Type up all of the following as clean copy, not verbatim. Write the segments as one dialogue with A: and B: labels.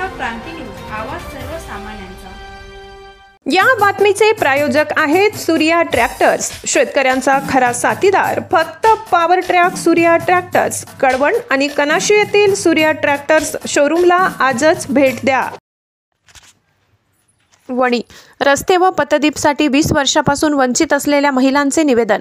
A: महाराष्ट्र क्रांती news, आवाज सर्वसामान्यांचा।
B: या बातमीचे प्रायोजक आहेत सूर्या ट्रॅक्टर्स, शेतकऱ्यांचा खरा साथीदार फक्त power track Surya tractors, Kalwan आणि कनाशी येथील सूर्या ट्रॅक्टर्स शोरूमला आजच भेट द्या। वणी रस्ते व पथदीपसाठी 20 वर्षापासून वंचित असलेल्या महिलांचे निवेदन।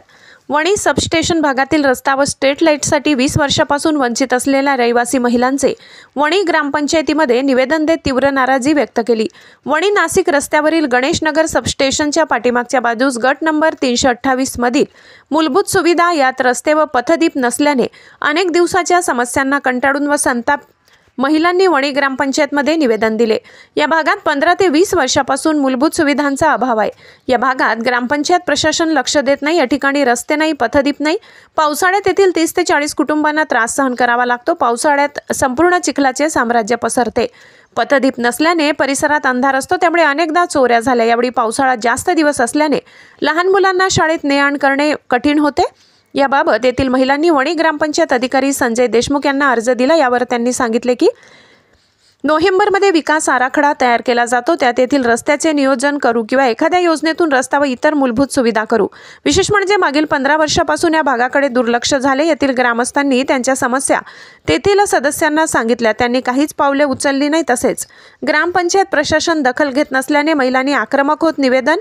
B: वणी सबस्टेशन भागातील रस्ता व स्ट्रीट लाईटसाठी 20 वर्षापासून वंचित असलेल्या रहिवासी महिलांचे वणी ग्रामपंचायतीमध्ये निवेदन देत तीव्र नाराजी व्यक्त केली। वणी नाशिक रस्त्यावरील गणेशनगर सबस्टेशनच्या पाठीमागच्या बाजूस गट नंबर 328 मधील मूलभूत सुविधा यात रस्ते व पथदीप नसल्याने अनेक दिवसाच्या समस्यांना कंटाळून व संताप महिलांनी वणी ग्रामपंचायतमध्ये निवेदन दिले। या भागात 15 ते 20 वर्षापासून मूलभूत सुविधांचा अभाव आहे। या भागात ग्रामपंचायत प्रशासन लक्ष देत नाही। या ठिकाणी रस्ते नाही, पथदीप नाही। पावसाळ्यात येथील 30 ते 40 कुटुंबांना त्रास सहन करावा लागतो। पावसाळ्यात संपूर्ण चिखलाचे साम्राज्य पसरते। पथदीप नसल्याने परिसरात अंधार असतो, त्यामुळे अनेकदा चोऱ्या झाल्या। यावेळी पावसाळा जास्त दिवस असल्याने लहान मुलांना शाळेत ने-आण करणे कठीण होते। याबाबत येथील महिलांनी वणी ग्रामपंचायत अधिकारी संजय देशमुख यांना अर्ज दिला। यावर त्यांनी सांगितले की नोव्हेंबरमध्ये विकास आराखडा तयार केला जातो, त्यात येथील रस्त्याचे नियोजन करू किंवा एखाद्या योजनेतून रस्ता व इतर मूलभूत सुविधा करू। विशेष म्हणजे मागील 15 वर्षापासून या भागाकडे दुर्लक्ष झाले। येथील ग्रामस्थांनी त्यांच्या समस्या तेथील सदस्यांना सांगितल्या, त्यांनी काहीच पावले उचलली नाही। तसेच ग्रामपंचायत प्रशासन दखल घेत नसल्याने महिलांनी आक्रमक होत निवेदन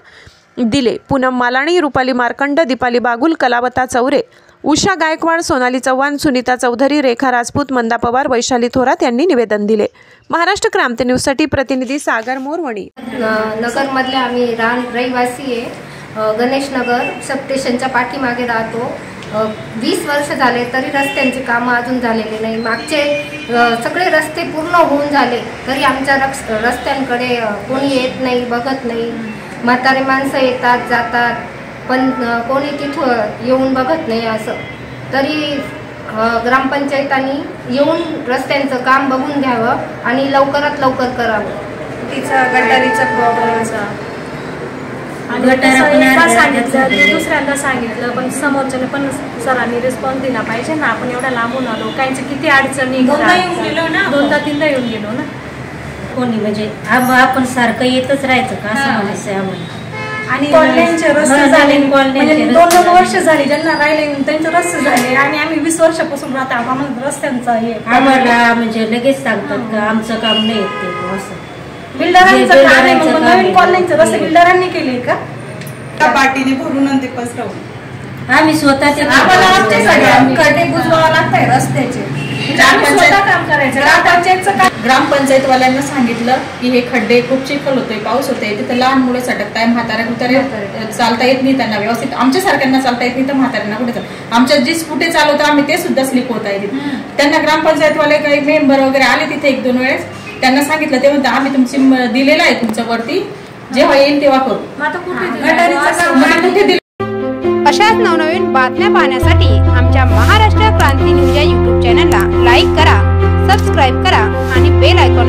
B: दिले। पूनम मालाणी, रुपाली मार्कंड, दीपाली बागुल, कलावता चौरे, उषा गायकवाड, सोनाली चव्हाण, सुनीता चौधरी, रेखा राजपूत, मंदा पवार, वैशाली थोरात यांनी निवेदन दिले। महाराष्ट्र क्रांती न्यूजसाठी प्रतिनिधी सागर मोर, वणी।
C: नगरमधले आम्ही रहिवासी आहे। गणेशनगर सबस्टेशनच्या पाठीमागे राहतो। 20 वर्ष झाले तरी रस्त्यांची कामं अजून झालेली नाही। मागचे सगळे रस्ते पूर्ण होऊन झाले तरी आमच्या रस्त्यांकडे कोणी येत नाही, बघत नाही। म्हातारे माणसं येतात जातात, पण कोणी तिथं येऊन बघत नाही। असं तरी ग्रामपंचायतांनी येऊन रस्त्यांचं काम बघून घ्यावं आणि लवकरात लवकर करावं।
D: तिचा गटारीचा प्रॉब्लेमचा सांगितलं, दुसऱ्यांदा सांगितलं, पण समोरच्याने पण सरांनी रिस्पॉन्स दिला पाहिजे ना। आपण एवढा लांबून आलो, काहींची किती अडचणी, दोनदा तीनदा येऊन गेलो ना।
E: कोणी म्हणजे आपण सारखं येतच राहायचं का असं म्हणायचं आम्हाला।
D: आणि कॉलनीचे रस्ते झाले, म्हणजे 2-2 वर्ष झाली ज्यांना राहिले त्यांचे रस्ते झाले आणि आम्ही 20 वर्षापासून राहतो। आम्हाला रस्त्यांचा हे
E: आम्हाला म्हणजे लगेच सांगतात का आमचं काम नाही येत ते असं।
D: बिल्डरांचं काम आहे, मग नवीन कॉलनीचे रस्ते बिल्डरांनी केले का?
F: पाटीने भरून ते पसरवून
E: आम्ही स्वतःचे
D: खड्डे बुजवावं लागतंय रस्त्याचे।
F: ग्रामपंचायतवाल्यांना सांगितलं की हे खड्डे खूप चिखल होतोय, पाऊस होतोय, तिथं लहान मुलं सटकताय, म्हाताऱ्या चालता येत नाही त्यांना व्यवस्थित। आमच्या सारख्यांना चालता येत नाही तर म्हाताऱ्यांना कुठे आमच्या जी स्कूटे चालवतो आम्ही ते सुद्धा स्लिप होत आहे। त्यांना ग्रामपंचायतवाले काही मेंबर वगैरे आले तिथे 1-2 वेळेस, त्यांना सांगितलं ते म्हणतात आम्ही तुमची दिलेलं आहे तुमच्या वरती, जेव्हा येईल तेव्हा करू।
G: अशाच नवनवीन बातम्या पाहण्यासाठी आमच्या महाराष्ट्र क्रांती न्यूज या YouTube चॅनलला लाईक करा, सबस्क्राईब करा आणि बेल आयकॉन